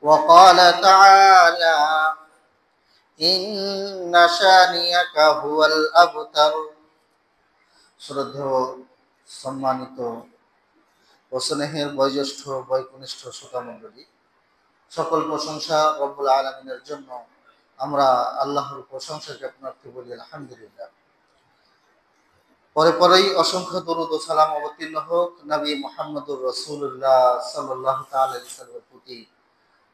وقال تعالى إن شانئك هو الأبتر। শ্রদ্ধেয় সম্মানিত ও স্নেহের বয়োজ্যেষ্ঠ বয়কনিষ্ঠ শ্রোতামণ্ডলী, সকল প্রশংসা রব্বুল আলামিনের জন্য। আমরা আল্লাহর প্রশংসা জ্ঞাপনার্থে বলি আলহামদুলিল্লাহ। পরে পরেই অসংখ্য দরুদ ও সালাম অবতীর্ণ হোক নবী মুহাম্মদুর রাসূলুল্লাহ সাল্লাল্লাহু তাআলা আলাইহি ওয়াসাল্লামের প্রতি।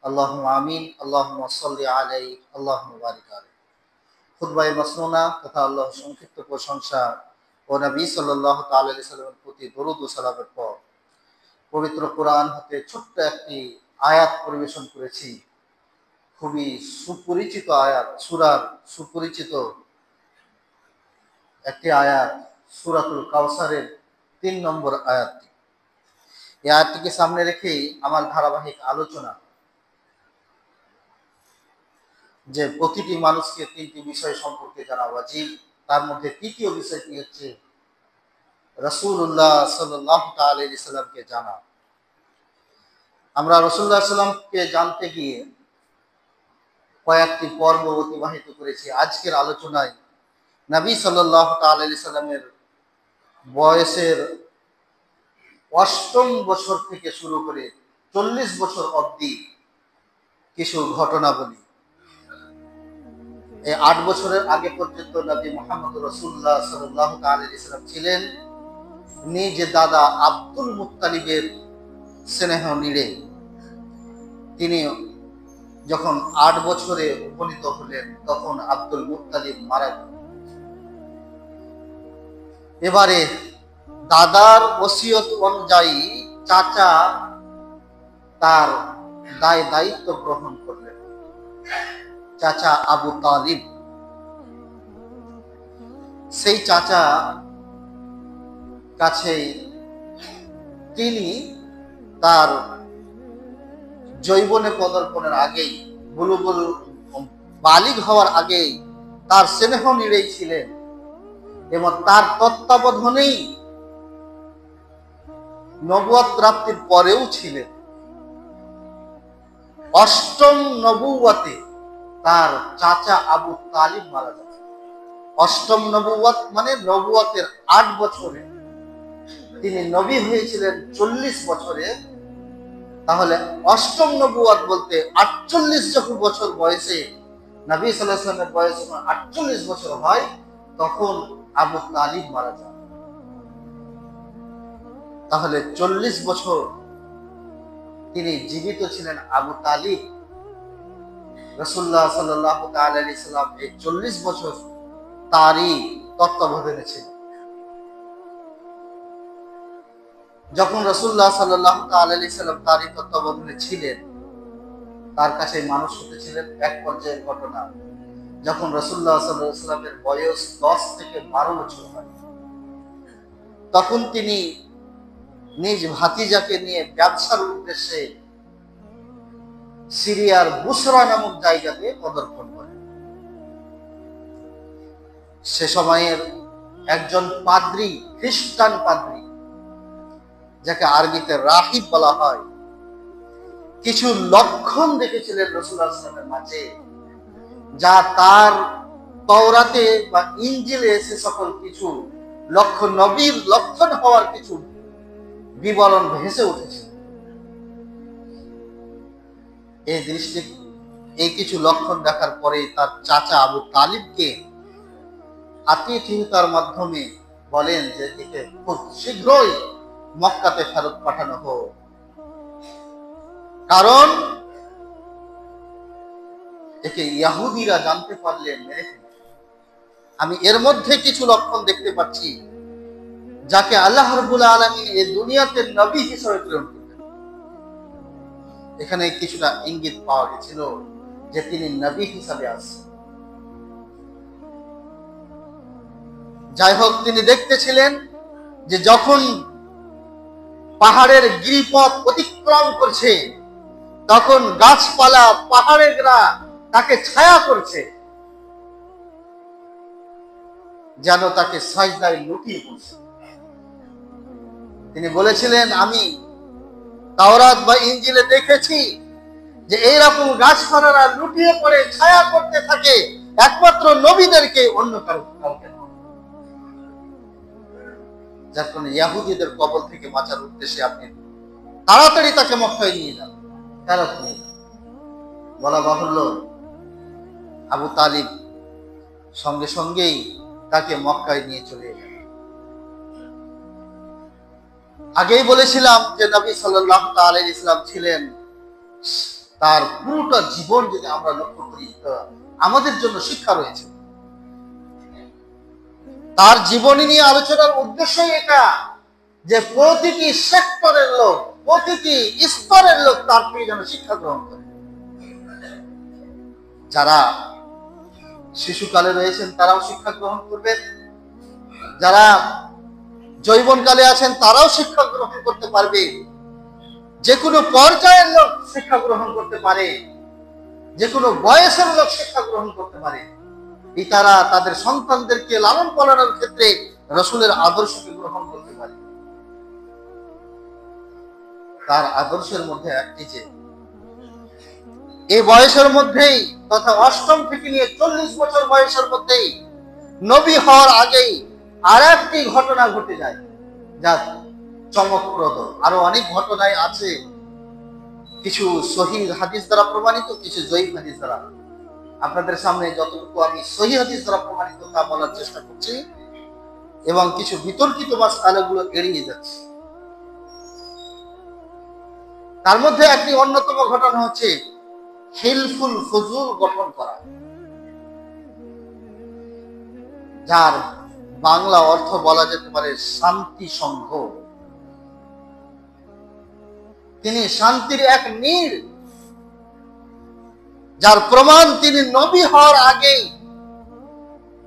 আল্লাহুম্মা আমিন, আল্লাহুম্মা সাল্লি আলাইহি, আল্লাহুম্মা বারিক আলাইহি। খুতবায়ে মাসনুনা তথা আল্লাহর সংক্ষিপ্ত প্রশংসা ও নবী সাল্লাল্লাহু তাআলা আলাইহি ওয়াসাল্লামের প্রতি দরুদ ও সালামের পর পবিত্র কোরআন হতে ছোট্ট একটি আয়াত পরিবেশন করেছি। খুবই সুপরিচিত আয়াত, সূরার সুপরিচিত একটি আয়াত, সূরাতুল কাউসারের ৩ নম্বর আয়াতটি। এই আয়াতটিকে সামনে রেখেই আমার ধারাবাহিক আলোচনা, যে প্রতিটি মানুষকে ৩টি বিষয় সম্পর্কে জানা ওয়াজিব। তার মধ্যে তৃতীয় বিষয়টি হচ্ছে রাসূলুল্লাহ সাল্লাল্লাহু তাআলা আলাইহি ওয়াসাল্লামকে জানা। আমরা রাসূলুল্লাহ সাল্লাল্লাহু আলাইহি ওয়াসাল্লামকে জানতে গিয়ে কয়েকটি পর্ব অতিবাহিত করেছি। আজকের আলোচনায় নবী সাল্লাল্লাহু তাআলা আলাইহি ওয়াসাল্লামের বয়সের ৮ম বছর থেকে শুরু করে ৪০ বছর অবধি কিছু ঘটনা বলি। এই ৮ বছরের আগে পর্যন্ত নবী মুহাম্মদ রাসূলুল্লাহ সাল্লাল্লাহু তাআলা আলাইহি ওয়াসাল্লাম ছিলেন নিজ দাদা আব্দুল মুত্তালিবের স্নেহ নিড়ে। তিনি যখন ৮ বছরে উপনীত হলেন তখন আব্দুল মুত্তালিব মারা গেলেন। এবারে দাদার ওসিয়ত অনুযায়ী চাচা তার দায়িত্ব গ্রহণ করলেন। চাচা আবু তালিব, সেই চাচা কাছে তিনি তার যৌবনে পদার্পণের আগেই, বুলুগুল বালিগ হওয়ার আগেই তার স্নেহ নিড়েই ছিলেন এবং তার তত্ত্বাবধানেই নবুয়ত প্রাপ্তির পরেও ছিলেন। ৮ম নবুয়তে তার চাচা আবু তালিব মারা যান। ৮ম নবুয়ত মানে নবুয়তের ৮ বছরে তিনি নবী হয়েছিলেন ৪০ বছরে। তাহলে ৮ম নবুয়ত বলতে ৪৮ বছর বয়সে নবী সাল্লাল্লাহু আলাইহি ওয়াসাল্লামের বয়স যখন ৪৮ বছর হয় তখন আবু তালিব মারা যান। তাহলে ৪০ বছর তিনি জীবিত ছিলেন আবু তালিব। রাসূলুল্লাহ সাল্লাল্লাহু তাআলা আলাইহি ওয়াসাল্লাম এই ৪০ বছর তারই তত্ত্বাবধানে ছিলেন। যখন রাসূলুল্লাহ সাল্লাল্লাহু তাআলা আলাইহি ওয়াসাল্লাম তারই তত্ত্বাবধানে ছিলেন, তার কাছে মানুষ হতেছিলেন। এক পর্যায়ের ঘটনা, যখন রাসূলুল্লাহ সাল্লাল্লাহু আলাইহি ওয়াসাল্লামের বয়স ১০ থেকে ১২ বছর হয়, তখন তিনি নিজ ভাতিজাকে নিয়ে ব্যবসার উদ্দেশ্যে সিরিয়ার বুসরা নামক জায়গাতে পদার্পণ করেন। সে সময়ের একজন পাদ্রী, খ্রিস্টান পাদ্রী, যাকে আরবিতে রাহিব বলা হয়, কিছু লক্ষণ দেখেছিলেন রাসূলুল্লাহ সাল্লাল্লাহু আলাইহি ওয়াসাল্লামের মাঝে, যা তার তাওরাতে বা ইনজিলে সে সকল কিছু লক্ষণ, নবীর লক্ষণ হওয়ার কিছু বিবরণ ভেসে উঠেছে। এই কিছু লক্ষণ দেখার পরে তার চাচা আবু তালিবকে আতিথেয়তার মাধ্যমে বলেন যে একে খুব শীঘ্রই মক্কাতে ফেরত পাঠানো হোক, কারণ একে ইহুদিরা জানতে পারলে মেরে ফেলবে। আমি এর মধ্যে কিছু লক্ষণ দেখতে পাচ্ছি যাকে আল্লাহ রাব্বুল আলামিন এই দুনিয়াতে নবী হিসেবে প্রেরণ করলেন। এখানে কিছুটা ইঙ্গিত পাওয়া গেছিল যে তিনি নবী হিসাবে আসছেন। যাই হোক, তিনি দেখতেছিলেন যে যখন পাহাড়ের গিরিপথ অতিক্রম করছে তখন গাছপালা, পাহাড়েরা তাকে ছায়া করছে, যেন তাকে সাজদায় লুটিয়ে পড়ছে। তিনি বলেছিলেন, আমি তাওরাত বা ইনজিলে দেখেছি যে এইরকম গাছপালারা লুটিয়ে পড়ে ছায়া করতে থাকে একমাত্র নবীদেরকে, অন্য কাউকে নয়। যার কারণে ইহুদিদের কবল থেকে বাঁচার উদ্দেশ্যে আপনি তাড়াতাড়ি তাকে মক্কায় নিয়ে যান। তাড়াতাড়ি বলা বাহুল্য, আবু তালিব সঙ্গে সঙ্গেই তাকে মক্কায় নিয়ে চলে এলেন। আগেই বলেছিলাম যে নবী সাল্লাল্লাহু তাআলা আলাইহি সাল্লাম ছিলেন, তার পুরোটা জীবন যদি আমরা লক্ষ্য করি আমাদের জন্য শিক্ষা রয়েছে। তার জীবনী নিয়ে আলোচনার উদ্দেশ্যই এটা যে প্রতিটি সেক্টরের লোক, প্রতিটি স্তরের লোক তার থেকে যেন শিক্ষা গ্রহণ করে। যারা শিশুকালে রয়েছেন তারাও শিক্ষা গ্রহণ করবেন, যারা যৌবনকালে আছেন তারাও শিক্ষা গ্রহণ করতে পারবে, যে কোনো পর্যায়ের লোক শিক্ষা গ্রহণ করতে পারে, যে কোনো বয়সের লোক শিক্ষা গ্রহণ করতে পারে। পিতারা তাদের সন্তানদেরকে লালন পালনের ক্ষেত্রে রাসূলের আদর্শকে গ্রহণ করতে পারে। তার আদর্শের মধ্যে একটি যে এই বয়সের মধ্যেই, তথা 8ম থেকে নিয়ে 40 বছর বয়সের মধ্যেই নবী হওয়ার আগেই আর একটি ঘটনা ঘটে যায় যা চমকপ্রদ। আরো অনেক ঘটনাই আছে, কিছু সহিহ হাদিস দ্বারা প্রমাণিত, কিছু জয়ীফ হাদিস দ্বারা। আপনাদের সামনে যতটুকু আমি সহিহ হাদিস দ্বারা প্রমাণিত তা বলার চেষ্টা করছি, এবং কিছু বিতর্কিত মাসআলাগুলো এড়িয়ে যাচ্ছে। তার মধ্যে একটি অন্যতম ঘটনা হচ্ছে হিলফুল ফুজুল গঠন করা, যার বাংলা অর্থ বলা যেতে পারে শান্তি সংঘ। তিনি শান্তির এক নীড়, যার প্রমাণ তিনি নবী হওয়ার আগেই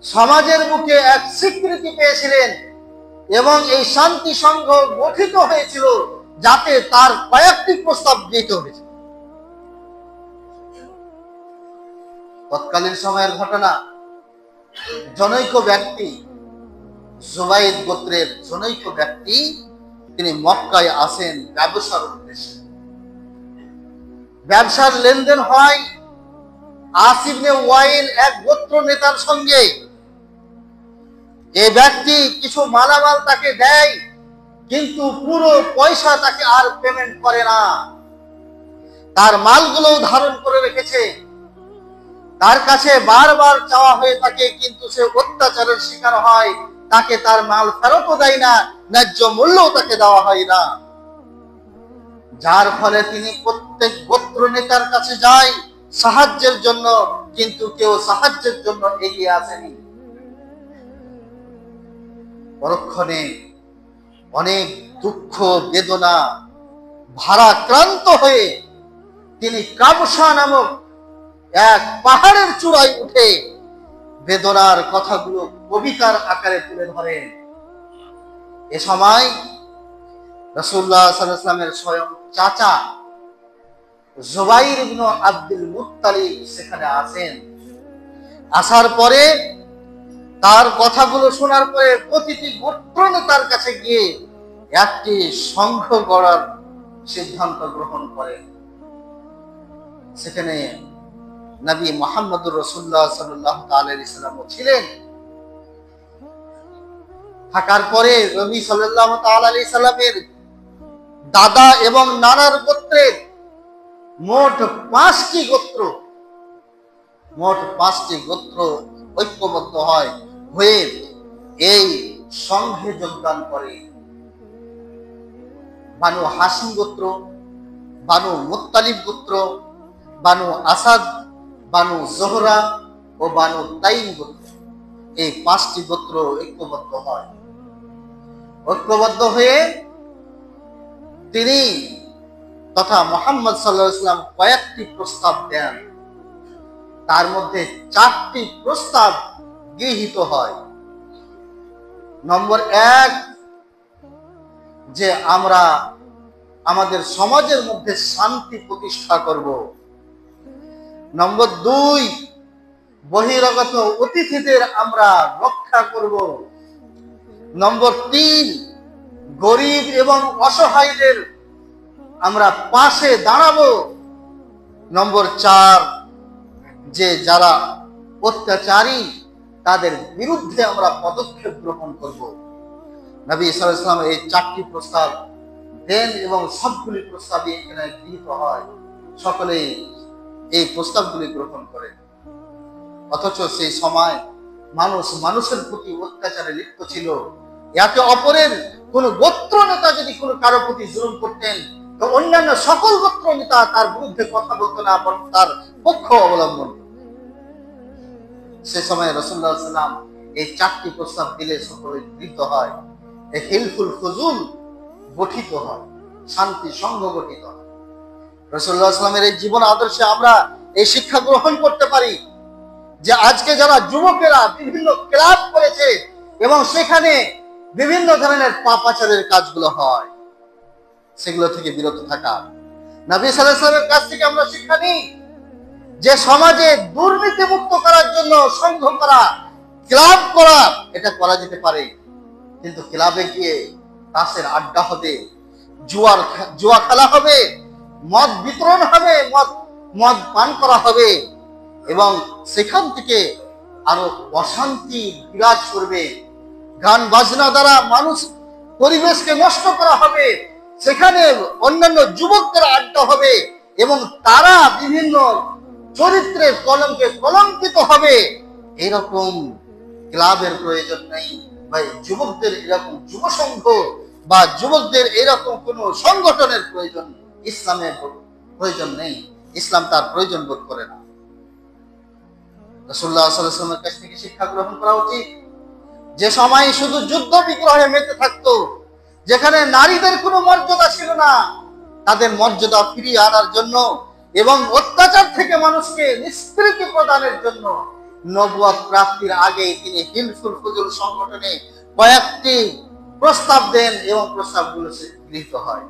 সমাজের মুখে এক স্বীকৃতি পেয়েছিলেন, এবং এই শান্তি সংঘ গঠিত হয়েছিল যাতে তার কয়েকটি প্রস্তাব গৃহীত হয়েছিল। তৎকালীন সময়ের ঘটনা, জনৈক ব্যক্তি, জুবাইর গোত্রের জনৈক ব্যক্তি, তিনি মক্কায় আসেন ব্যবসার উদ্দেশ্যে। ব্যবসার লেনদেন হয় আস ইবনে ওয়াইল এক গোত্র নেতার সঙ্গে। এই ব্যক্তি কিছু মালামাল তাকে দেয়, কিন্তু পুরো পয়সা তাকে আর পেমেন্ট করে না। তার মালগুলো ধারণ করে রেখেছে, তার কাছে বারবার চাওয়া হয়ে থাকে, কিন্তু সে অত্যাচারের শিকার হয়, তাকে তার মাল ফেরতও দেয় না, ন্যায্য মূল্যও তাকে দেওয়া হয় না। যার ফলে তিনি প্রত্যেক গোত্র নেতার কাছে যায় সাহায্যের জন্য, কিন্তু কেউ সাহায্যের জন্য এগিয়ে আসেনি। পরক্ষণে অনেক দুঃখ বেদনা ভারাক্রান্ত হয়ে তিনি কাবসা নামক এক পাহাড়ের চূড়ায় উঠে বেদনার কথাগুলো কবিতার আকারে তুলে ধরেন। এ সময় রাসূলুল্লাহ সাল্লাল্লাহু আলাইহি ওয়াসাল্লামের স্বয়ং চাচা জুবাইর ইবনে আব্দুল মুত্তালিব সেখানে আসেন। আসার পরে তার কথাগুলো শোনার পরে প্রতিটি গোত্র নেতার কাছে গিয়ে একটি সংঘ গড়ার সিদ্ধান্ত গ্রহণ করেন। সেখানে নবী মুহাম্মদুর রাসূলুল্লাহ সাল্লাল্লাহু আলাইহি ওয়াসাল্লাম ছিলেন। থাকার পরে নবী সাল্লাল্লাহু আলাইহি ওয়াসাল্লামের দাদা এবং নানার গোত্রের মোট 5টি গোত্র ঐক্যবদ্ধ হয়ে এই সংঘে যোগদান করে। বানু হাশিম গোত্র, বানু মুত্তালিব গোত্র, বানু আসাদ, বানু জোহরা ও বানু তাইম গোত্র, এই 5টি গোত্র ঐক্যবদ্ধ হয়ে তিনি তথা মুহাম্মদ সাল্লাল্লাহু আলাইহি ওয়াসাল্লাম কয়েকটি প্রস্তাব দেন। তার মধ্যে 4টি প্রস্তাব গৃহীত হয়। নম্বর 1, যে আমরা আমাদের সমাজের মধ্যে শান্তি প্রতিষ্ঠা করব। নম্বর 2, বহিরাগত অতিথিদের আমরা রক্ষা করব। নম্বর 3, গরিব এবং অসহায়দের আমরা পাশে দাঁড়াবো। নম্বর 4, যে যারা অত্যাচারী তাদের বিরুদ্ধে আমরা পদক্ষেপ গ্রহণ করব। নবী সাল্লাল্লাহু আলাইহি ওয়াসাল্লাম এই 4টি প্রস্তাব দেন এবং সবগুলি প্রস্তাবই এখানে গৃহীত হয়, সকলেই এই প্রস্তাবগুলি গ্রহণ করে। অথচ সেই সময় মানুষ মানুষের প্রতি অত্যাচারে লিপ্ত ছিল। একে অপরের কোন গোত্র নেতা যদি কোনো কারো প্রতি জুলুম করতেন, তো অন্যান্য সকল গোত্র নেতা তার বিরুদ্ধে কথা বলতো না, বরং তার পক্ষ অবলম্বন। সে সময় রাসূলুল্লাহ সাল্লাল্লাহু আলাইহি ওয়াসাল্লাম এই 4টি প্রস্তাব দিলে সকলে গৃহীত হয়। এই হিলফুল ফুজুল গঠিত হয়, শান্তি সংঘ গঠিত হয়। রাসূলুল্লাহ সাল্লাল্লাহু আলাইহি ওয়াসাল্লামের এই জীবন আদর্শে আমরা এই শিক্ষা গ্রহণ করতে পারি যে আজকে যারা যুবকেরা বিভিন্ন ক্লাব করেছে এবং সেখানে বিভিন্ন ধরনের পাপাচারের কাজগুলো হয়, সেগুলো থেকে বিরত থাকা। নবী সাল্লাল্লাহু আলাইহি ওয়াসাল্লামের কাছ থেকে আমরা শিক্ষা নিই যে সমাজে দুর্নীতি মুক্ত করার জন্য সংঘ করা, ক্লাব করা, এটা করা যেতে পারে, কিন্তু ক্লাবে গিয়ে তাসের আড্ডা হবে, জুয়া খেলা হবে, মদ বিতরণ হবে, মদ পান করা হবে এবং সেখান থেকে আরো অশান্তি বিরাজ করবে। গান বাজনা দ্বারা মানুষ পরিবেশকে নষ্ট করা হবে, সেখানে অন্যান্য যুবকদের আড্ডা হবে এবং তারা বিভিন্ন চরিত্রের কলঙ্কে কলঙ্কিত হবে। এরকম ক্লাবের প্রয়োজন নেই, বা যুবকদের এরকম যুব সংঘ বা যুবকদের এরকম কোন সংগঠনের প্রয়োজন ইসলামের প্রয়োজন নেই। ইসলাম তার প্রয়োজন বোধ করে না। রাসূলুল্লাহ সাল্লাল্লাহু আলাইহি ওয়াসাল্লামের কাছ থেকে শিক্ষা গ্রহণ করা উচিত। যে সময় শুধু যুদ্ধ বিগ্রহে মেতে থাকতো, যেখানে নারীদের কোনো মর্যাদা ছিল না, তাদের মর্যাদা ফিরিয়ে আনার জন্য এবং অত্যাচার থেকে মানুষকে নিষ্কৃতি প্রদানের জন্য নবুয়ত প্রাপ্তির আগে তিনি হিলফুল ফুজুল সংগঠনে কয়েকটি প্রস্তাব দেন এবং প্রস্তাবগুলো গৃহীত হয়,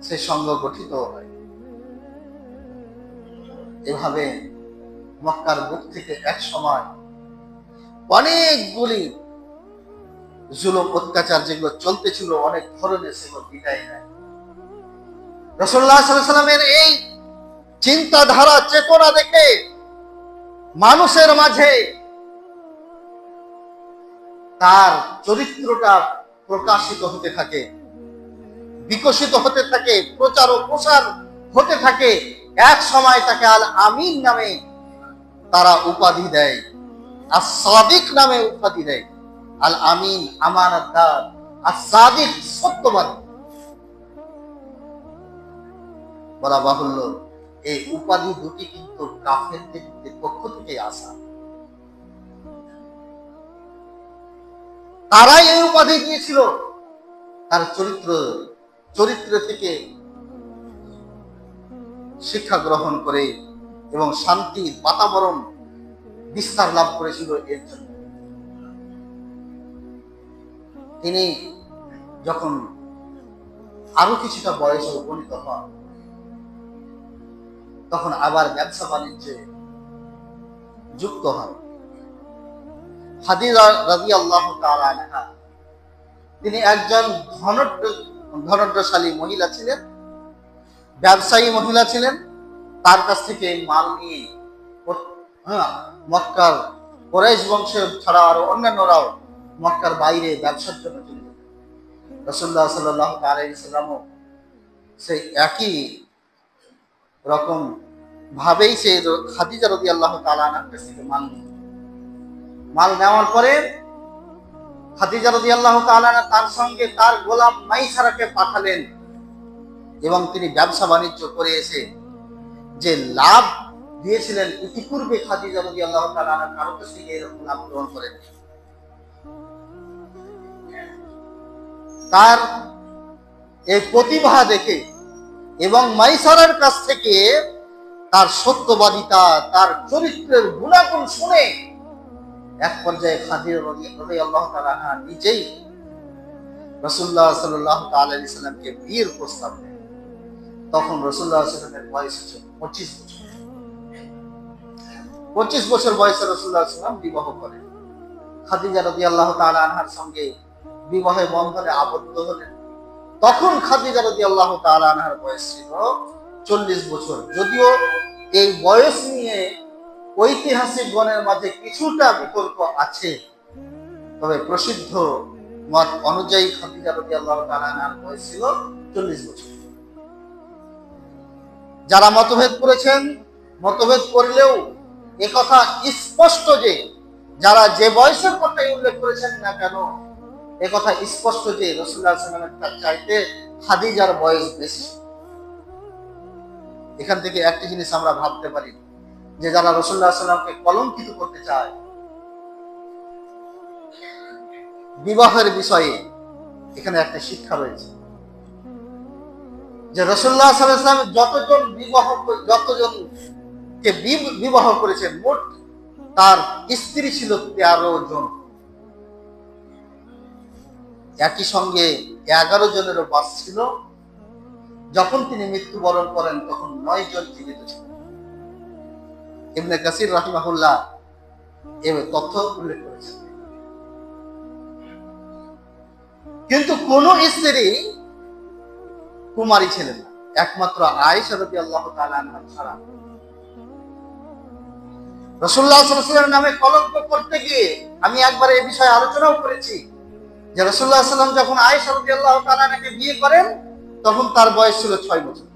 সে সংঘ গঠিত হয়। এভাবে মক্কার বুক থেকে এক সময় অনেকগুলি জুলুম অত্যাচার যেগুলো চলতে ছিল, অনেক ধরনের, সেগুলো বিদায় নেয়। রাসূলুল্লাহ সাল্লাল্লাহু আলাইহি ওয়াসাল্লামের এই চিন্তাধারা চেতনা দেখে মানুষের মাঝে তার চরিত্রটা প্রকাশিত হতে থাকে, বিকশিত হতে থাকে, প্রচার ও প্রসার হতে থাকে। এক সময় তাকে আল আমিন নামে তারা উপাধি দেয়, as-সাদিক নামে উপাধি দেয়। আল আমিন আমানতদার, as-সাদিক সত্যবাদী। বলা বাহুল্য এই উপাধি দুটি কিন্তু কাফেরদের পক্ষ থেকে আসা। তারাই এই উপাধি দিয়েছিল তার চরিত্র থেকে শিক্ষা গ্রহণ করে এবং শান্তির বাতাবরণ বিস্তার লাভ করেছিল। এর জন্য তিনি যখন আরো কিছুটা বয়সে উপনীত হন, তখন আবার ব্যবসা বাণিজ্যে যুক্ত হন। খাদিজা রাদিয়াল্লাহু তাআলা আনহা, তিনি একজন ধনঢ্যশালী মহিলা ছিলেন, ব্যবসায়ী মহিলা ছিলেন। তার কাছ থেকে মাল নিয়ে মক্কার কুরাইশ বংশের ছাড়া আরো অন্যান্যরাও মক্কার বাইরে ব্যবসার জন্য চলে যেতেন। রাসূলুল্লাহ সাল্লাল্লাহু আলাইহি ওয়াসাল্লাম সেই একই রকম ভাবেই সেই খাদিজা রাদিয়াল্লাহু তাআলা আনহার কাছ থেকে মাল নেওয়ার পরে খাদিজা রাদিয়াল্লাহু তাআলা তার সঙ্গে তার গোলাম মাইসারাকে পাঠালেন এবং তিনি ব্যবসা বাণিজ্য করে এসে যে লাভ দিয়েছিলেন, ইতিপূর্বে খাদিজা রাদিয়াল্লাহু তাআলা কারো কাছ থেকে এরকম লাভ গ্রহণ করেন। তার এই প্রতিভা দেখে এবং মাইসারার কাছ থেকে তার সত্যবাদিতা, তার চরিত্রের গুণাগুণ শুনে এক পর্যায়ে খাদিজা রাদিয়াল্লাহু তাআলা নিজেই রাসূলুল্লাহ সাল্লাল্লাহু আলাইহি ওয়াসাল্লামকে বিয়ের প্রস্তাব দেন। তখন রাসূলুল্লাহ সাল্লাল্লাহু আলাইহি ওয়াসাল্লামের বয়স ছিল 25 বছর। 25 বছর বয়সে রাসূলুল্লাহ সাল্লাল্লাহু আলাইহি ওয়াসাল্লাম বিবাহ করেন। খাদিজা রাদিয়াল্লাহু তাআলা আনহার সঙ্গে বিবাহের বন্ধনে আবদ্ধ হলেন। তখন খাদিজা রাদিয়াল্লাহু তাআলা আনহার বয়স ছিল 40 বছর। যদিও এই বয়স নিয়ে ঐতিহাসিক গণের মাঝে কিছুটা বিতর্ক আছে, তবে প্রসিদ্ধ মত অনুযায়ী খাদিজা রাদিয়াল্লাহু তাআলা আনহার বয়স ছিল 40 বছর। যারা মতভেদ করেছেন, মতভেদ করলেও একথা স্পষ্ট যে যারা যে বয়সের কথাই উল্লেখ করেছেন না কেন, একথা স্পষ্ট যে রাসূলুল্লাহ সাল্লাল্লাহু আলাইহি ওয়াসাল্লামের চাইতে খাদিজার বয়স বেশি। এখান থেকে একটি জিনিস আমরা ভাবতে পারি যে যারা রাসূলুল্লাহ সাল্লাল্লাহু আলাইহি ওয়াসাল্লামকে কলঙ্কিত করতে চায় বিবাহের বিষয়ে, এখানে একটা শিক্ষা রয়েছে যে রাসূলুল্লাহ সাল্লাল্লাহু আলাইহি ওয়াসাল্লাম যতজনকে বিবাহ করেছেন, মোট তার স্ত্রী ছিল 13 জন। একই সঙ্গে 11 জনেরও বাস ছিল। যখন তিনি মৃত্যুবরণ করেন তখন 9 জন জীবিত ছিলেন। ইবনে কাসির রাহিমাহুল্লাহ এই তথ্য উল্লেখ করেছেন। কিন্তু কোন স্ত্রী কুমারী ছিলেন না, একমাত্র আয়েশা রাদিয়াল্লাহু তাআলা আনহা ছাড়া। রাসূলুল্লাহ সাল্লাল্লাহু আলাইহি ওয়াসাল্লামের নামে কলঙ্ক করতে গিয়ে আমি একবার এই বিষয়ে আলোচনাও করেছি যে রাসূলুল্লাহ সাল্লাল্লাহু আলাইহি ওয়াসাল্লাম যখন আয়েশা রাদিয়াল্লাহু তাআলা আনহাকে বিয়ে করেন তখন তার বয়স ছিল 6 বছর।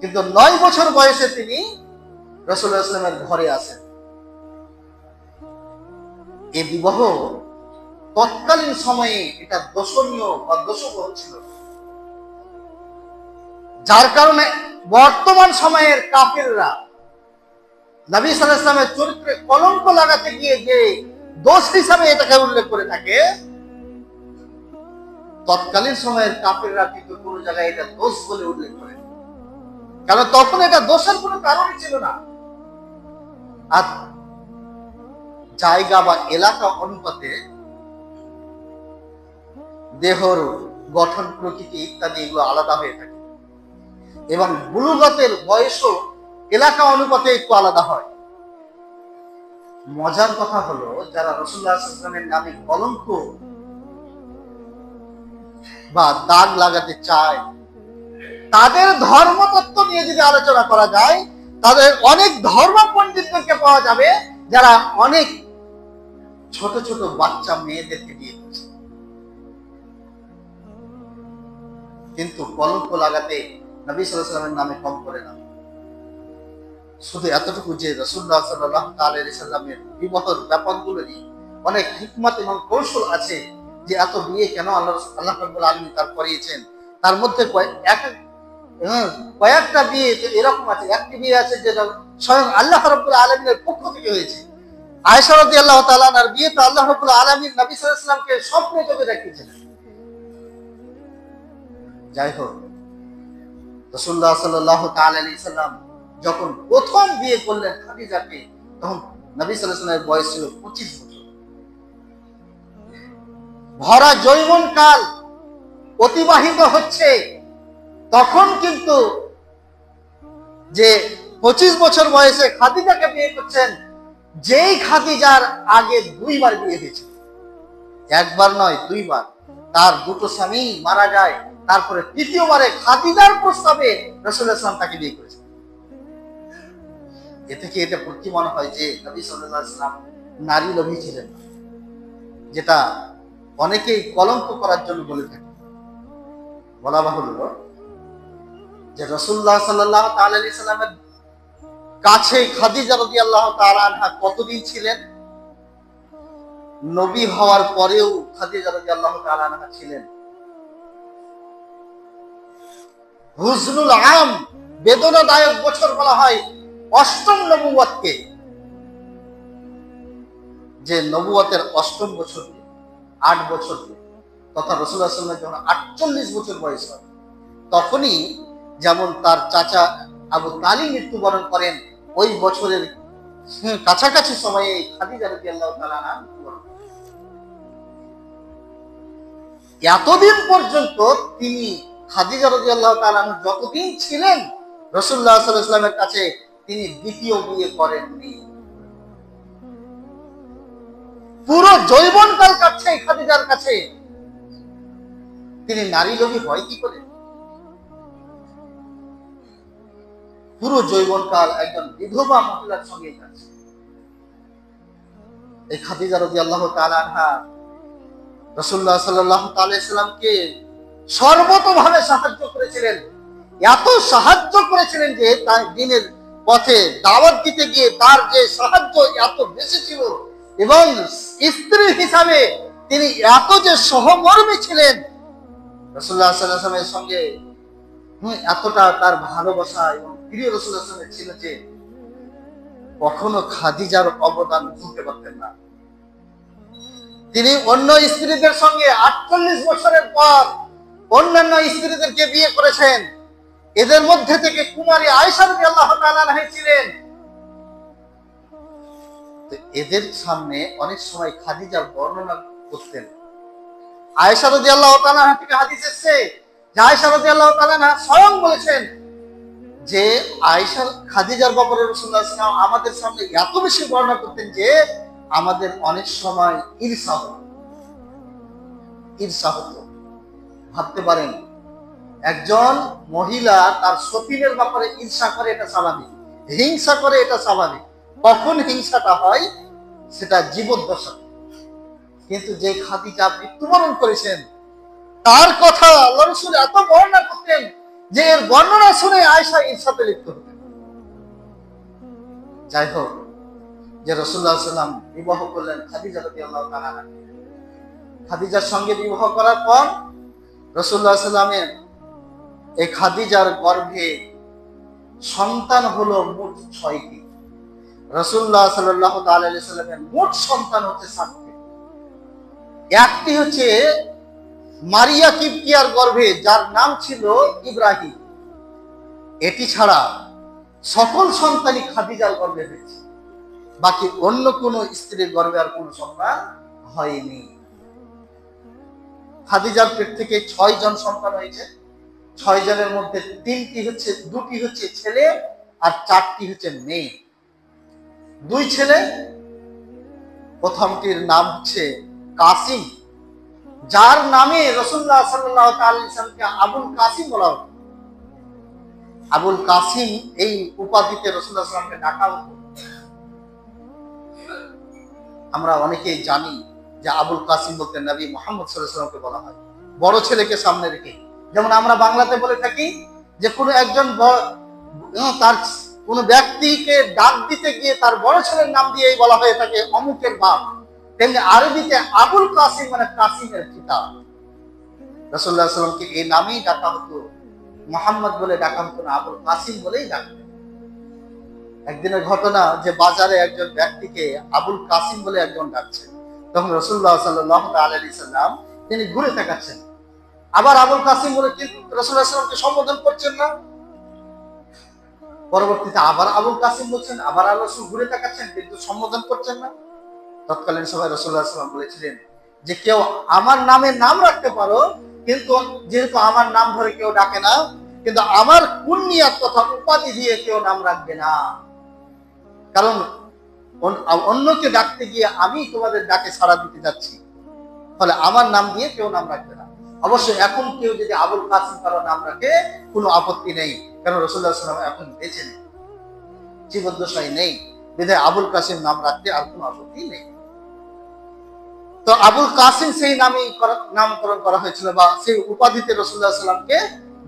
কিন্তু 9 বছর বয়সে তিনি রাসূলুল্লাহ সাল্লাল্লাহু আলাইহি ওয়াসাল্লামের ঘরে আসেন। এই বিবাহ তৎকালীন সময়ে এটা দোষণীয় বা দোষবহ ছিল, যার কারণে বর্তমান সময়ের কাফিররা নবী সাল্লাল্লাহু আলাইহি ওয়াসাল্লামের চরিত্রে কলঙ্ক লাগাতে গিয়ে যে দোষ হিসাবে এটাকে উল্লেখ করে থাকে, তৎকালীন সময়ের কাফিররা কিন্তু কোন জায়গায় এটা দোষ বলে উল্লেখ করে, কারণ তখন এটা দোষের কোনো কারণই ছিল না। আর জায়গা বা এলাকা অনুপাতে দেহর গঠন, প্রকৃতি ইত্যাদি এগুলো আলাদা হয়ে থাকে এবং বুলুগতের বয়সও এলাকা অনুপাতে একটু আলাদা হয়। মজার কথা হলো, যারা রাসূলুল্লাহ সাল্লাল্লাহু আলাইহি ওয়াসাল্লামের নামে কলঙ্ক বা দাগ লাগাতে চায়, তাদের ধর্মতত্ত্ব নিয়ে যদি আলোচনা করা যায়, তাদের অনেক ধর্ম পণ্ডিতদেরকে পাওয়া যাবে যারা অনেক ছোট ছোট বাচ্চা মেয়েদেরকে বিয়ে করছে, কিন্তু কলঙ্ক লাগাতে নবী সাল্লাল্লাহু আলাইহি ওয়াসাল্লামের নামে কম করে না। শুধু এতটুকু যে রাসূলুল্লাহ সাল্লাল্লাহু আলাইহি ওয়াসাল্লামের বিবাহের ব্যাপারগুলোরই অনেক হিকমত এবং কৌশল আছে, যে এত বিয়ে কেন আল্লাহ রাব্বুল আলামিন তার করিয়েছেন। তার মধ্যে কয়েকটা বিয়ে এরকম আছে, একটি বিয়ে আছে যেটা স্বয়ং আল্লাহ রাব্বুল আলামিনের পক্ষ থেকে হয়েছে। আয়েশা রাদিয়াল্লাহু তাআলা আনহার বিয়ে তো আল্লাহ রাব্বুল আলামিন নবী সাল্লাল্লাহু আলাইহি ওয়াসাল্লামকে স্বপ্নে চোখে দেখিয়েছিলেন। যাই হোক, রাসূলুল্লাহ সাল্লাল্লাহু তাআলা আলাইহি ওয়াসাল্লাম যখন প্রথম বিয়ে করলেন খাদিজাকে, তখন নবী সাল্লাল্লাহু আলাইহি ওয়াসাল্লামের বয়স ছিল 25 বছর। ভরা যৌবনকাল অতিবাহিত হচ্ছে, তখন কিন্তু যে 25 বছর বয়সে খাদিজাকে বিয়ে করছেন, যেই খাদিজার আগে 2 বার বিয়ে হয়েছে, একবার নয় 2 বার। তার দুটো স্বামী মারা যায়, তারপরে তৃতীয়বারে খাদিজার প্রস্তাবে রাসূলুল্লাহ সাল্লাল্লাহু আলাইহি ওয়াসাল্লাম তাকে বিয়ে করেছেন। এ থেকে এটা প্রতীয়মান হয় যে নবী সাল্লাল্লাহু আলাইহি ওয়াসাল্লাম নারী লোভী ছিলেন, যেটা অনেকেই কলঙ্ক করার জন্য বলে থাকে। বলা বাহুল্য যে রাসূলুল্লাহ সাল্লাল্লাহু আলাইহি ওয়াসাল্লামের কাছে খাদিজা রাদিয়াল্লাহু তাআলা আনহা কতদিন ছিলেন? নবী হওয়ার পরেও খাদিজা রাদিয়াল্লাহু তাআলা আনহা ছিলেন হুজনুল আম, বেদনাদায়ক বছর বলা হয় 8ম নবুয়তকে, যে নবুয়তের 8ম বছর 8 বছর, তথা রাসূলুল্লাহ সাল্লাল্লাহু আলাইহি ওয়াসাল্লাম যখন 48 বছর বয়স হয়, তখনই যেমন তার চাচা আবু তালিব মৃত্যুবরণ করেন, ওই বছরের কাছাকাছি সময়ে খাদিজা রাদিয়াল্লাহু তাআলা আনহা মৃত্যুবরণ করেন। এতদিন পর্যন্ত তিনি খাদিজা রাদিয়াল্লাহু তাআলা আনহা যতদিন ছিলেন রাসূলুল্লাহ সাল্লাল্লাহু আলাইহি ওয়াসাল্লামের কাছে, তিনি দ্বিতীয় বিয়ে করেননি। পুরো যৌবনকাল কাটছে খাদিজার কাছে, তিনি নারী লোভী হয় কি করে? পুরো যৌবনকাল একজন বিধবা মহিলার সঙ্গে কাটছে। এই খাদিজা রাদিয়াল্লাহু তাআলা আনহা রাসূলুল্লাহ সাল্লাল্লাহু আলাইহি সাল্লামকে সর্বতোভাবে সাহায্য করেছিলেন। এত সাহায্য করেছিলেন যে তার দ্বীনের পথে দাওয়াত দিতে গিয়ে তার যে সাহায্য এত বেশি ছিল, এবং স্ত্রী হিসাবে তিনি এত যে সহমর্মী ছিলেন রাসূলুল্লাহ সাল্লাল্লাহু আলাইহি ওয়াসাল্লামের সঙ্গে, এতটা তার ভালোবাসা এবং প্রিয় রাসূলুল্লাহ সাল্লাল্লাহু আলাইহি ওয়াসাল্লামের ছিল যে কখনো খাদিজার অবদান ভুলতে পারতেন না। তিনি অন্য স্ত্রীদের সঙ্গে 48 বছরের পর অন্যান্য স্ত্রীদেরকে বিয়ে করেছেন। এদের মধ্যে থেকে কুমারী আয়েশা রাদিয়াল্লাহু তাআলা আনহা ছিলেন। এদের সামনে অনেক সময় খাদিজার বর্ণনা করতেন। আয়েশা রাদিয়াল্লাহু তাআলা আনহা থেকে হাদিস এসেছে যে আয়েশা রাদিয়াল্লাহু তাআলা আনহা স্বয়ং বলেছেন যে আয়েশা খাদিজার ব্যাপারে রাসূলুল্লাহ সাল্লাল্লাহু আলাইহি ওয়াসাল্লাম আমাদের সামনে এত বেশি বর্ণনা করতেন যে আমাদের অনেক সময় ঈর্ষা হতো। ভাবতে পারেন, একজন মহিলা তার সতীনের ব্যাপারে ঈর্ষা করে, এটা স্বাভাবিক। হিংসা করে, এটা স্বাভাবিক। কখন হিংসাটা হয় সেটা জীবদ্দশা। কিন্তু যে খাদিজা মৃত্যুবরণ করেছেন তার কথা আল্লাহর রাসূল এত বর্ণনা করতেন যে এর বর্ণনা শুনে আয়েশা ঈর্ষাতে লিপ্ত হতেন। যাই হোক, যে রাসূলুল্লাহ সাল্লাল্লাহু আলাইহি ওয়াসাল্লাম বিবাহ করলেন খাদিজা রাদিয়াল্লাহু তাআলা আনহা। খাদিজার সঙ্গে বিবাহ করার পর রাসূলুল্লাহ সাল্লাল্লাহু আলাইহি ওয়াসাল্লামের এই খাদিজার গর্ভে সন্তান হলো মোট 6টি। রাসূলুল্লাহ সাল্লাল্লাহু আলাইহি ওয়াসাল্লামের মোট সন্তান হচ্ছে 7টি। একটি হচ্ছে মারিয়া কিবতিয়ার গর্ভে, যার নাম ছিল ইব্রাহিম। এটি ছাড়া সকল সন্তানই খাদিজার গর্ভে হয়েছে। বাকি অন্য কোন স্ত্রীর গর্ভে আর কোন সন্তান হয়নি। খাদিজার পেট থেকে 6 জন সন্তান হয়েছে। 6 জনের মধ্যে 2টি হচ্ছে ছেলে আর 4টি হচ্ছে মেয়ে। 2 ছেলে, প্রথমটির নাম হচ্ছে কাসিম, যার নামে রাসূলুল্লাহ সাল্লাল্লাহু আলাইহি ওয়াসাল্লামকে আবুল কাসিম বলা হতো। আবুল কাসিম এই উপাধিতে রাসূলুল্লাহ সাল্লাল্লাহু আলাইহি ওয়াসাল্লামকে ডাকা হতো। আমরা অনেকেই জানি যে আবুল কাসিম বলতে নবী মুহাম্মদ সাল্লাল্লাহু আলাইহি ওয়াসাল্লামকে বলা হয়, বড় ছেলেকে সামনে রেখে। যেমন আমরা বাংলাতে বলে থাকি যে কোনো একজন তার কোন ব্যক্তিকে ডাক দিতে গিয়ে তার বড় ছেলের নাম দিয়েই বলা হয়ে থাকে অমুকের বাপ, তেমনি আরবিতে আবুল কাসিম মানে কাসিমের পিতা। রাসূলুল্লাহ সাল্লাল্লাহু আলাইহি ওয়াসাল্লামকে এই নামেই ডাকা হতো, মুহাম্মদ বলে ডাকা হতো না, আবুল কাসিম বলেই ডাকতো। একদিনের ঘটনা যে বাজারে একজন ব্যক্তিকে আবুল কাসিম বলে একজন ডাকছে, তখন রাসূলুল্লাহ সাল্লাল্লাহু আলাইহি ওয়াসাল্লাম তিনি ঘুরে তাকাচ্ছেন, আবার আবুল কাসিম বলে কিন্তু রাসূলুল্লাহ সাল্লাল্লাহু আলাইহি ওয়াসাল্লামকে সম্বোধন করছেন না। পরবর্তীতে আবার আবুল কাসিম বলছেন, আবার আল্লাহ রাসূল ঘুরে তাকাচ্ছেন কিন্তু সম্বোধন করছেন না। তৎকালীন সময় রাসূলুল্লাহ সাল্লাল্লাহু আলাইহি ওয়াসাল্লাম বলেছিলেন যে কেউ আমার নামে নাম রাখতে পারো, কিন্তু যেহেতু আমার নাম ধরে কেউ ডাকে না, কিন্তু আমার কুনিয়াত তথা উপাধি দিয়ে কেউ নাম রাখবে না, কারণ অন্যকে ডাকতে গিয়ে আমি তোমাদের ডাকে সাড়া দিতে যাচ্ছি, ফলে আমার নাম দিয়ে কেউ নাম রাখবে না। অবশ্যই এখন কেউ যদি আবুল কাসিম কারো নাম রাখে কোনো আপত্তি নেই, কারণ রাসূলুল্লাহ সাল্লাল্লাহু আলাইহি ওয়াসাল্লাম এখন বেঁচে নেই, জীবদ্দশায় নেই, বিধায় আবুল কাসিম নাম রাখতে আর কোনো আপত্তি নেই। তো আবুল কাসিম সেই নামেই নামকরণ করা হয়েছিল বা সেই উপাধিতে রাসূলুল্লাহ সাল্লাল্লাহু আলাইহি ওয়াসাল্লামকে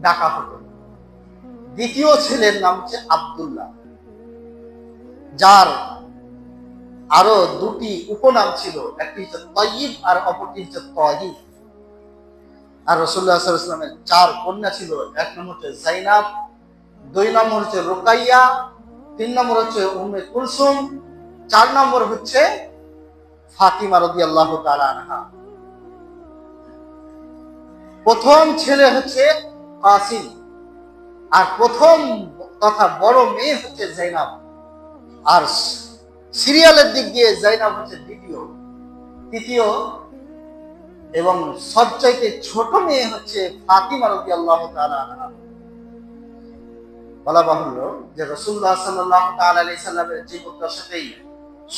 ডাকা হতো। দ্বিতীয় ছেলের নাম হচ্ছে আব্দুল্লাহ, যার আরো 2টি উপনাম ছিল, একটি হচ্ছে তাইয়িব আর অপরটি হচ্ছে তাহিব। আর রাসূলুল্লাহ সাল্লাল্লাহু আলাইহি ওয়াসাল্লামের 4 কন্যা ছিল। 1 নম্বর হচ্ছে যায়নাব, 2 নম্বর হচ্ছে রুকাইয়া, 3 নম্বর হচ্ছে উম্মে কুলসুম, 4 নম্বর হচ্ছে ফাতিমা রাদিয়াল্লাহু তাআলা আনহা। প্রথম ছেলে হচ্ছে কাসিম, আর প্রথম তথা বড় মেয়ে হচ্ছে যায়নাব, আর সিরিয়ালের দিক দিয়ে যায়নাব হচ্ছে দ্বিতীয়। তৃতীয় এবং সবচাইতে ছোট মেয়ে হচ্ছে ফাতিমা রাদিয়াল্লাহু তাআলা আনহা। বলা বাহুল্য যে রাসূলুল্লাহ সাল্লাল্লাহু তাআলা আলাইহি সাল্লামের জীবদ্দশাতেই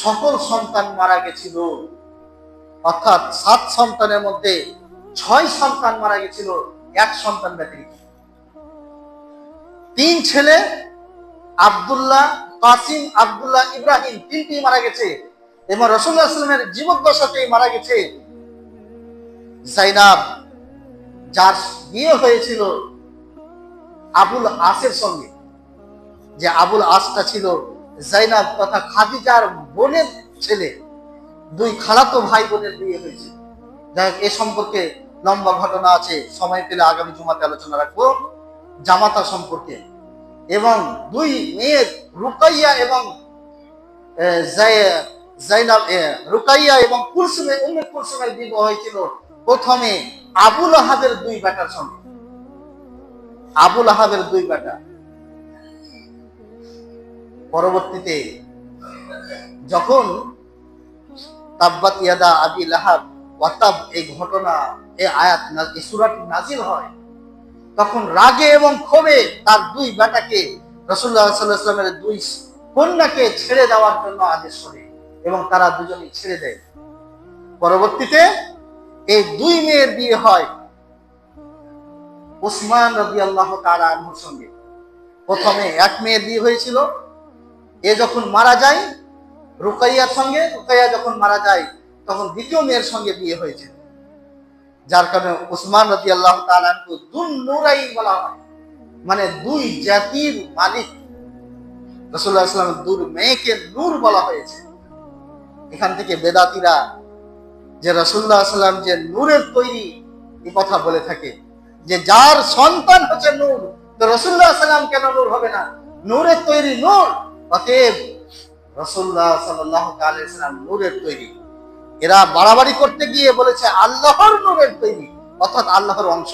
সকল সন্তান মারা গেছিল, অর্থাৎ 7 সন্তানের মধ্যে 6 সন্তান মারা গেছিল, 1 সন্তান ব্যতীত। 3 ছেলে আব্দুল্লাহ, কাসিম, আব্দুল্লাহ, ইব্রাহিম তিনটি মারা গেছে এবং রাসূলুল্লাহ সাল্লাল্লাহু আলাইহি ওয়াসাল্লামের জীবদ্দশাতেই মারা গেছে জাইনাব, যার বিয়ে হয়েছিল আবুল আসের সঙ্গে। যে আবুল আসটা ছিল জাইনাব তথা খাদিজার বোনের ছেলে, দুই খালাতো ভাই বোনের বিয়ে হয়েছে। যাই হোক, এ সম্পর্কে লম্বা ঘটনা আছে, সময় পেলে আগামী জুমাতে আলোচনা রাখবো জামাতা সম্পর্কে। এবং দুই মেয়ের রুকাইয়া এবং জাইনাব, রুকাইয়া এবং কুলসুমে, উম্মে কুলসুমের বিবাহ হয়েছিল প্রথমে আবুল আহাবের দুই বেটার সঙ্গে। আবুল আহাবের দুই বেটা। পরবর্তীতে যখন তাব্বাত ইয়াদা আবি লাহাব ওয়া তাব এই ঘটনা, এই আয়াত, এই সূরাটি নাযিল হয়, তখন রাগে এবং ক্ষোভে তার দুই বেটাকে, রাসূলুল্লাহ সাল্লাল্লাহু আলাইহি ওয়াসাল্লামের দুই কন্যাকে ছেড়ে দেওয়ার জন্য আদেশ করে এবং তারা দুজনেই ছেড়ে দেয়। পরবর্তীতে এই দুই মেয়ের বিয়ে হয় উসমান রাদিয়াল্লাহু তাআলা আনহুর সঙ্গে। প্রথমে এক মেয়ের বিয়ে হয়েছিল, এ যখন মারা যায় রুকাইয়ার সঙ্গে, রুকাইয়া যখন মারা যায় তখন দ্বিতীয় মেয়ের সঙ্গে বিয়ে হয়েছে, যার কারণে উসমান রাদিয়াল্লাহু তাআলা আনহু দুন নূরাইন বলা হয়, মানে দুই জাতির মালিক। রাসূলুল্লাহ সাল্লাল্লাহু আলাইহি ওয়াসাল্লামের দুই মেয়েকে নূর বলা হয়েছে। এখান থেকে বেদাতীরা যে রাসূলুল্লাহ সাল্লাল্লাহু আলাইহি ওয়াসাল্লাম যে নূরের তৈরি এই কথা বলে থাকে, যে যার সন্তান হচ্ছে নূর, তো রাসূলুল্লাহ সাল্লাল্লাহু আলাইহি ওয়াসাল্লাম কেন নূর হবে না? নূরের তৈরি নূর, অতএব রাসূলুল্লাহ সাল্লাল্লাহু আলাইহি ওয়াসাল্লাম নূরের তৈরি। এরা বাড়াবাড়ি করতে গিয়ে বলেছে আল্লাহর নূরের তৈরি, অর্থাৎ আল্লাহর অংশ,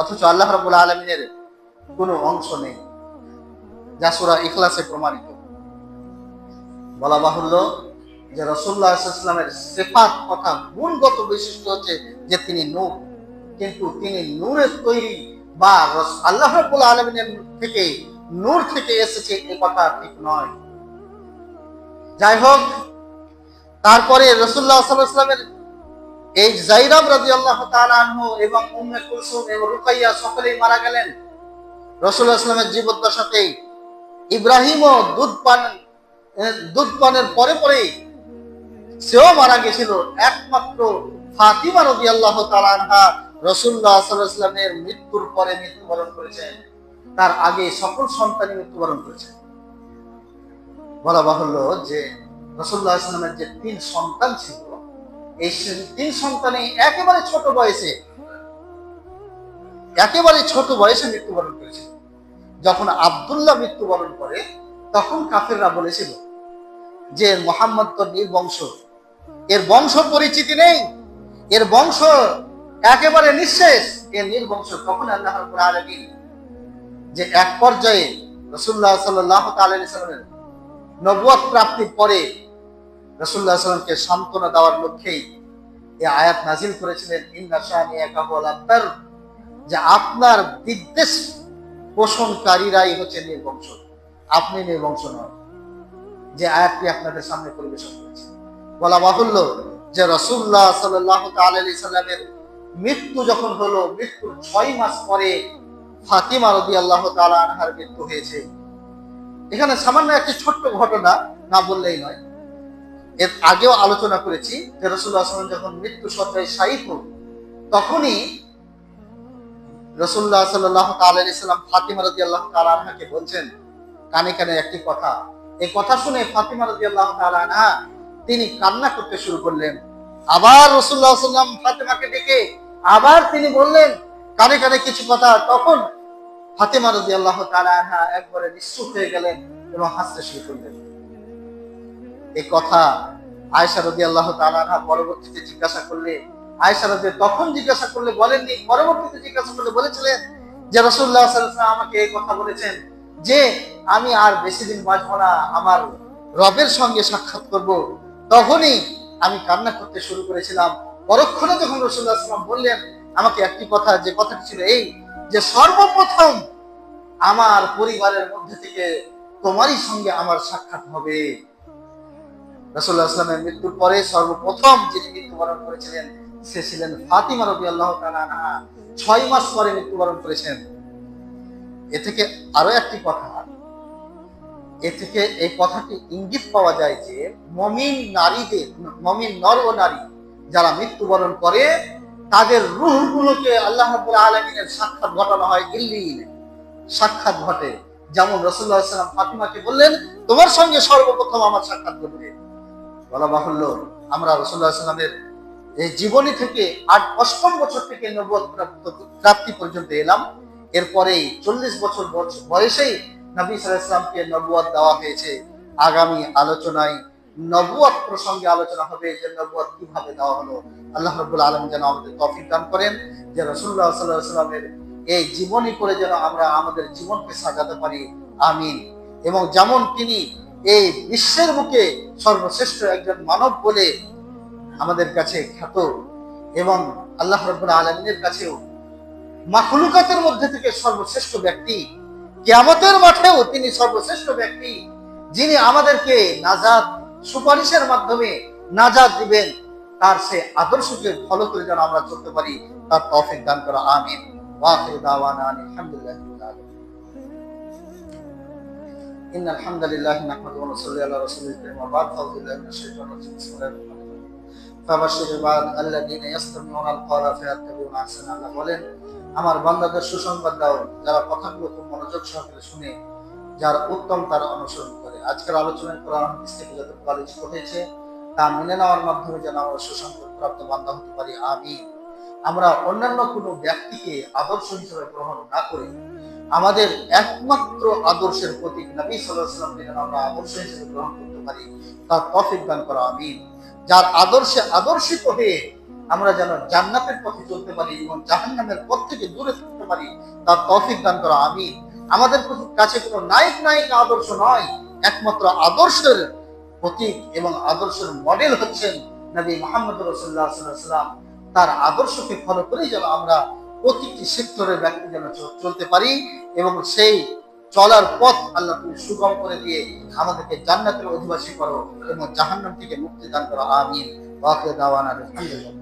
অথচ আল্লাহ রাব্বুল আলামিনের কোনো অংশ নেই, যা সূরা ইখলাসে প্রমাণিত। বলা বাহুল্য যে রাসূলুল্লাহ সাল্লাল্লাহু আলাইহি ওয়াসাল্লামের সিফাত কথা গুণগত বৈশিষ্ট্য হচ্ছে যে তিনি নূর, কিন্তু তিনি নূরের তৈরি বা আল্লাহ রাব্বুল আলামিনের থেকে নূর থেকে এসেছে এ কথা ঠিক নয়। যাই হোক, তারপরে রাসূলুল্লাহ সাল্লাল্লাহু আলাইহি ওয়াসাল্লামের এই জাইনাব রাদিয়াল্লাহু তাআলা আনহু এবং উম্মে কুলসুম এবং রুকাইয়া সকলেই মারা গেলেন রাসূলুল্লাহ সাল্লাল্লাহু আলাইহি ওয়াসাল্লামের জীবদ্দশাতেই। ইব্রাহিমও দুধ পানের পরে পরেই সেও মারা গেছিল। একমাত্র ফাতিমা রাদিয়াল্লাহু তাআলা আনহা রাসূলুল্লাহ সাল্লাল্লাহু আলাইহি ওয়াসাল্লামের মৃত্যুর পরে মৃত্যুবরণ করেছেন, তার আগে সকল সন্তানই মৃত্যুবরণ করেছে। বলা বাহুল্য যে রাসূলুল্লাহ সাল্লাল্লাহু আলাইহি ওয়াসাল্লামের যে তিন সন্তান ছিল, এই তিন সন্তানই একেবারে ছোট বয়সে মৃত্যুবরণ করেছিল। যখন আব্দুল্লাহ মৃত্যুবরণ করে তখন কাফেররা বলেছিল যে মুহাম্মদ তো নির্বংশ, এর বংশ পরিচিতি নেই, এর বংশ একেবারে নিঃশেষ, এর নির্বংশ। তখন আল্লাহ রাব্বুল আলামিন যে এক পর্যায়ে রাসূলুল্লাহ সাল্লাল্লাহু আলাইহি ওয়াসাল্লামের নবুয়ত প্রাপ্তির পরে রাসূলুল্লাহ সাল্লাল্লাহু আলাইহি ওয়াসাল্লামকে সান্ত্বনা দেওয়ার লক্ষ্যেই এই আয়াত নাযিল করেছিলেন, ইন্না শানিআকা হুয়াল আবতার, যে আপনার বিদ্বেষ পোষণকারীরাই হচ্ছে নির্বংশ, আপনি নির্বংশ নন। যে আয়াতটি আপনাদের সামনে পরিবেশন করেছি। বলা বাহুল্য যে রাসূলুল্লাহ সাল্লাল্লাহু আলাইহি ওয়াসাল্লামের মৃত্যু যখন হলো, মৃত্যুর 6 মাস পরে ফাতিমা রাদিয়াল্লাহু তাআলা আনহার মৃত্যু হয়েছে। এখানে সামান্য একটি ছোট্ট ঘটনা না বললেই নয়। এর আগেও আলোচনা করেছি যে রাসূলুল্লাহ সাল্লাল্লাহু আলাইহি ওয়াসাল্লাম যখন মৃত্যু শয্যায় শায়িত, তখনই রাসূলুল্লাহ সাল্লাল্লাহু আলাইহি ওয়াসাল্লাম ফাতিমা রাদিয়াল্লাহু তাআলা আনহাকে বলছেন কানে কানে একটি কথা। এই কথা শুনে ফাতিমা রাদিয়াল্লাহু তাআলা আনহা তিনি কান্না করতে শুরু করলেন। আবার রাসূলুল্লাহ সাল্লাল্লাহু আলাইহি ওয়াসাল্লাম ফাতিমাকে ডেকে আবার তিনি বললেন কানে কানে কিছু কথা। তখন ফাতিমা রাদিয়াল্লাহু তাআলা আনহা একবারে নিশ্চুপ হয়ে গেলেন এবং হাসতে শুরু করলেন। এই কথা আয়েশা রাদিয়াল্লাহু তাআলা আনহা পরবর্তীতে জিজ্ঞাসা করলে, আয়েশা রাদিয়াল্লাহু তখন জিজ্ঞাসা করলে বলেননি, পরবর্তীতে জিজ্ঞাসা করলে বলেছিলেন যে রাসূলুল্লাহ সাল্লাল্লাহু আলাইহি ওয়াসাল্লাম আমাকে এই কথা বলেছেন যে আমি আর বেশি দিন বাঁচব না, আমার রবের সঙ্গে সাক্ষাৎ করব। তখনই আমি কান্না করতে শুরু করেছিলাম। পরক্ষণে যখন রাসূলুল্লাহ সাল্লাল্লাহু আলাইহি ওয়াসাল্লাম বললেন আমাকে একটি কথা, যে কথাটি ছিল এই যে সর্বপ্রথম আমার পরিবারের মধ্যে থেকে তোমারই সঙ্গে আমার সাক্ষাৎ হবে। রাসূলুল্লাহ সাল্লাল্লাহু আলাইহি ওয়াসাল্লামের মৃত্যুর পরে সর্বপ্রথম যিনি মৃত্যুবরণ করেছিলেন সে ছিলেন ফাতিমা রাদিয়াল্লাহু তাআলা আনহা। 6 মাস পরে মৃত্যুবরণ করেছেন। এ থেকে আরো একটি কথা, এ থেকে এই কথাটি ইঙ্গিত পাওয়া যায় যে মমিন নারীদের, মমিন নর ও নারী যারা মৃত্যুবরণ করে তাদের রূহগুলোকে আল্লাহ রাব্বুল আলামিনের সাক্ষাৎ ঘটানো হয়, ইল্লিয়িনে সাক্ষাৎ ঘটে। যেমন রাসূলুল্লাহ সাল্লাল্লাহু আলাইহি ওয়াসাল্লাম ফাতিমাকে বললেন, তোমার সঙ্গে সর্বপ্রথম আমার সাক্ষাৎ ঘটবে। বলা বাহুল্য, আমরা রাসূলুল্লাহ সাল্লাল্লাহু আলাইহি ওয়াসাল্লামের এই জীবনী থেকে 8ম বছর থেকে নবুয়ত প্রাপ্তি পর্যন্ত এলাম। এরপরেই 40 বছর বয়সেই নবী সাল্লাল্লাহু আলাইহি ওয়াসাল্লামকে নবুয়ত দেওয়া হয়েছে। আগামী আলোচনায় নবুয়ত প্রসঙ্গে আলোচনা হবে যে নবুয়ত কিভাবে দেওয়া হলো। আল্লাহ রাব্বুল আলামিন যেন আমাদের তৌফিক দান করেন যে রাসূলুল্লাহ সাল্লাল্লাহু আলাইহি ওয়াসাল্লামের এই জীবনী করে যেন আমরা আমাদের জীবনকে সাজাতে পারি, আমিন। এবং যেমন তিনি এই বিশ্বের বুকে সর্বশ্রেষ্ঠ একজন মানব বলে আমাদের কাছে খ্যাত, এবং আল্লাহ রাব্বুল আলামিনের কাছেও মাখলুকাতের মধ্যে থেকে সর্বশ্রেষ্ঠ ব্যক্তি, কিয়ামতের মাঠেও তিনি সর্বশ্রেষ্ঠ ব্যক্তি যিনি আমাদেরকে নাজাত সুপারিশের মাধ্যমে নাজাত দিবেন, তার সে আদর্শকে ফলো করে যেন আমরা চলতে পারি, তার তৌফিক দান করো, আমিন। ওয়া আখিরু দাওয়ানা আলহামদুলিল্লাহি রাব্বিল আলামিন। ইন্নাল হামদালিল্লাহি নাহমাদুহু ওয়া নুসাল্লি আলা রাসূলিল কারীম ওয়া বা'দ। আউযু বিল্লাহি মিনাশ শাইতানির রাজীম। বিসমিল্লাহির রাহমানির রাহিম। ফাবাশশির ইবাদাল্লাযীনা ইয়াসতামিউনাল কওলা ফায়াত্তাবিউনা আহসানা। আল্লাহ বলেন, আমার বান্দাদের সুসংবাদ দাও যারা কথাগুলো খুব মনোযোগ সহকারে শুনে, যার উত্তম তার অনুসরণ করে। আজকের আলোচনায় কোরআন হাদিস থেকে যতটুকু আলোচিত হয়েছে তা মেনে নেওয়ার মাধ্যমে যেন আমরা সুসংবাদ প্রাপ্ত বান্দা হতে পারি, আমিন। আমরা অন্যান্য কোনো ব্যক্তিকে আদর্শ হিসেবে গ্রহণ না করে আমাদের একমাত্র আদর্শের প্রতীক নবী সাল্লাল্লাহু আলাইহি ওয়াসাল্লামকে যেন আমরা আদর্শ হিসেবে গ্রহণ করতে পারি, তার তৌফিক দান করো, আমিন। যার আদর্শে আদর্শিত হয়ে আমরা যেন জান্নাতের পথে চলতে পারি এবং জাহান্নামের পথ থেকে দূরে থাকতে পারি, তার তৌফিক দান করো, আমিন। আমাদের কাছে কোনো নায়ক নায়িকা আদর্শ নয়, একমাত্র আদর্শের প্রতীক এবং আদর্শের মডেল হচ্ছেন নবী মুহাম্মদ রাসূলুল্লাহ সাল্লাল্লাহু আলাইহি ওয়াসাল্লাম। তার আদর্শকে ফলো করেই যেন আমরা প্রতিটি সেক্টরের ব্যক্তি যেন চলতে পারি এবং সেই চলার পথ আল্লাহ তুমি সুগম করে দিয়ে আমাদেরকে জান্নাতের অধিবাসী করো এবং জাহান্নাম থেকে মুক্তি দান করো, আমিন। ওয়া আখিরু দাওয়ানা আলহামদুলিল্লাহ।